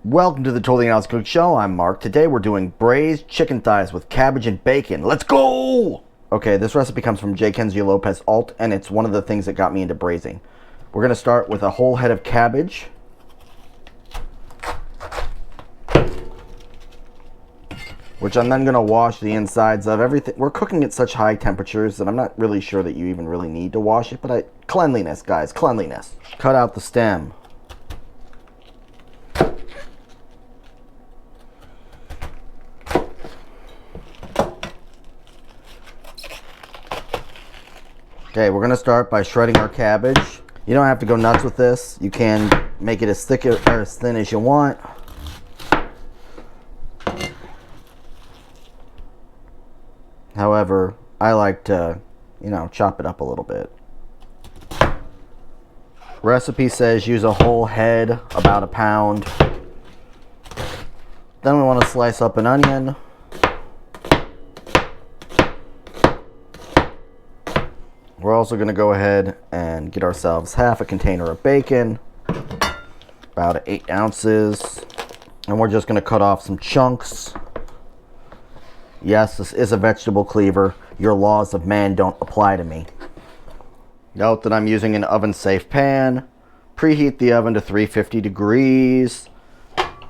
Welcome to the Totally Honest Cook Show. I'm Mark. Today we're doing braised chicken thighs with cabbage and bacon. Let's go! Okay, this recipe comes from J. Kenzie Lopez Alt, and it's one of the things that got me into braising. We're going to start with a whole head of cabbage. Which I'm then going to wash the insides of everything. We're cooking at such high temperatures that I'm not really sure that you even really need to wash it, but cleanliness, guys, cleanliness. Cut out the stem. Okay, we're going to start by shredding our cabbage. You don't have to go nuts with this. You can make it as thick or as thin as you want. However, I like to, chop it up a little bit. Recipe says use a whole head, about a pound. Then we want to slice up an onion. We're also going to go ahead and get ourselves half a container of bacon, about 8 ounces, and we're just going to cut off some chunks. Yes, this is a vegetable cleaver. Your laws of man don't apply to me. Note that I'm using an oven-safe pan. Preheat the oven to 350 degrees.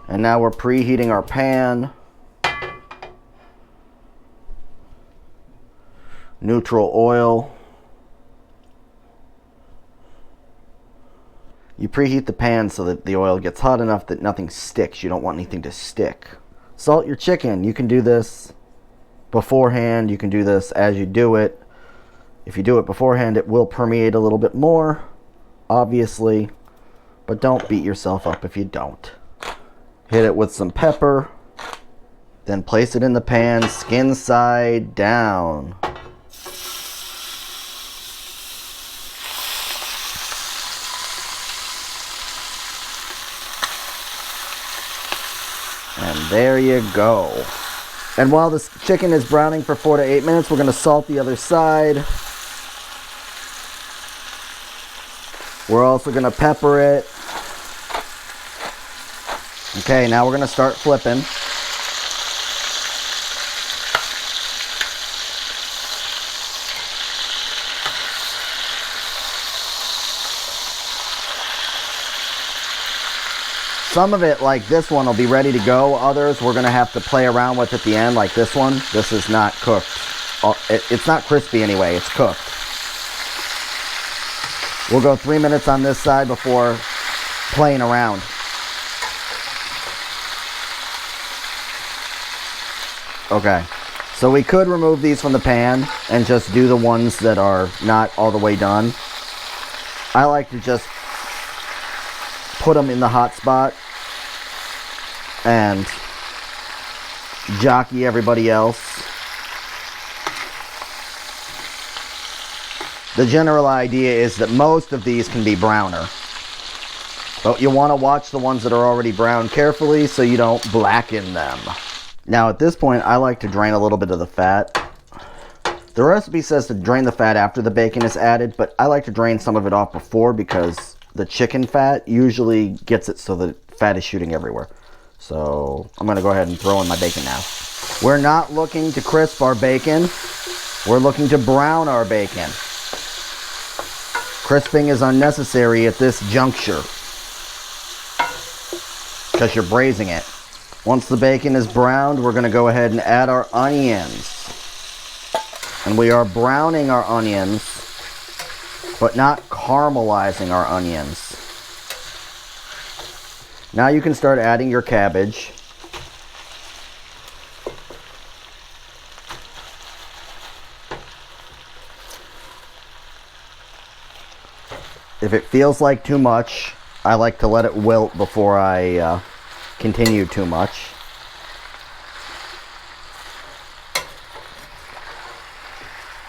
And now we're preheating our pan. Neutral oil. You preheat the pan so that the oil gets hot enough that nothing sticks. You don't want anything to stick. Salt your chicken. You can do this beforehand. You can do this as you do it. If you do it beforehand, it will permeate a little bit more, obviously. But don't beat yourself up if you don't. Hit it with some pepper. Then place it in the pan, skin side down. And there you go. And while this chicken is browning for 4 to 8 minutes, we're going to salt the other side. We're also going to pepper it. Okay, now we're going to start flipping. Some of it, like this one, will be ready to go. Others we're going to have to play around with at the end, like this one. This is not cooked. It's not crispy anyway, it's cooked. We'll go 3 minutes on this side before playing around. Okay, so we could remove these from the pan and just do the ones that are not all the way done. I like to just put them in the hot spot and jockey everybody else. The general idea is that most of these can be browner, but you want to watch the ones that are already brown carefully so you don't blacken them. Now at this point, I like to drain a little bit of the fat. The recipe says to drain the fat after the bacon is added, but I like to drain some of it off before because the chicken fat usually gets it so the fat is shooting everywhere. So I'm going to go ahead and throw in my bacon now. We're not looking to crisp our bacon. We're looking to brown our bacon. Crisping is unnecessary at this juncture because you're braising it. Once the bacon is browned, we're going to go ahead and add our onions. And we are browning our onions, but not caramelizing our onions. Now you can start adding your cabbage. If it feels like too much, I like to let it wilt before I continue too much.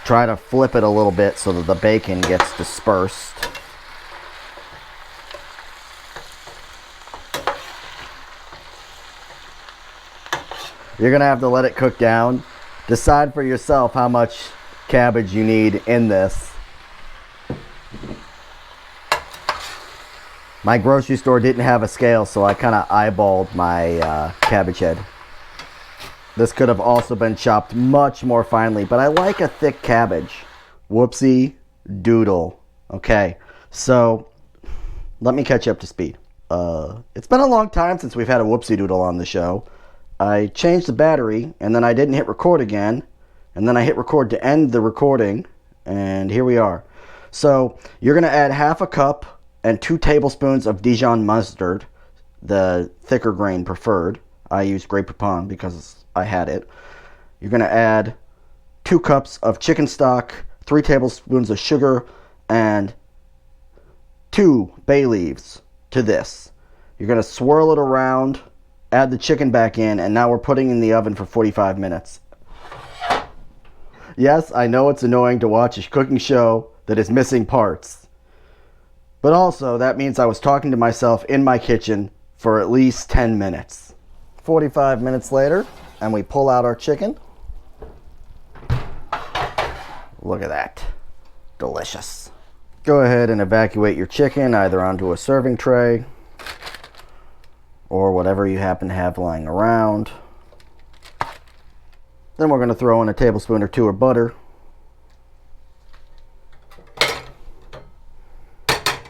Try to flip it a little bit so that the bacon gets dispersed. You're going to have to let it cook down. Decide for yourself how much cabbage you need in this. My grocery store didn't have a scale, so I kind of eyeballed my cabbage head. This could have also been chopped much more finely, but I like a thick cabbage. Whoopsie Doodle. Okay, so let me catch you up to speed. It's been a long time since we've had a Whoopsie Doodle on the show. I changed the battery, and then I didn't hit record again, and then I hit record to end the recording, and here we are. So you're going to add half a cup and 2 tablespoons of Dijon mustard, the thicker grain preferred. I use Grey Poupon because I had it. You're going to add 2 cups of chicken stock, 3 tablespoons of sugar, and 2 bay leaves to this. You're going to swirl it around, add the chicken back in, and now we're putting it in the oven for 45 minutes. Yes, I know it's annoying to watch a cooking show that is missing parts. But also, that means I was talking to myself in my kitchen for at least 10 minutes. 45 minutes later, and we pull out our chicken. Look at that. Delicious. Go ahead and evacuate your chicken either onto a serving tray or whatever you happen to have lying around. Then we're going to throw in a tablespoon or 2 of butter.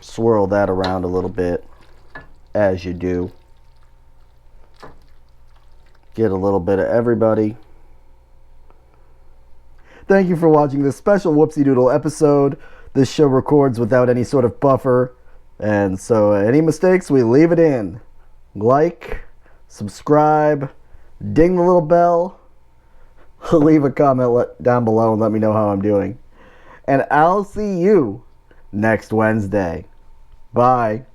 Swirl that around a little bit, as you do. Get a little bit of everybody. Thank you for watching this special Whoopsie Doodle episode. This show records without any sort of buffer, and so any mistakes, we leave it in. Like, subscribe, ding the little bell, leave a comment down below and let me know how I'm doing. And I'll see you next Wednesday. Bye.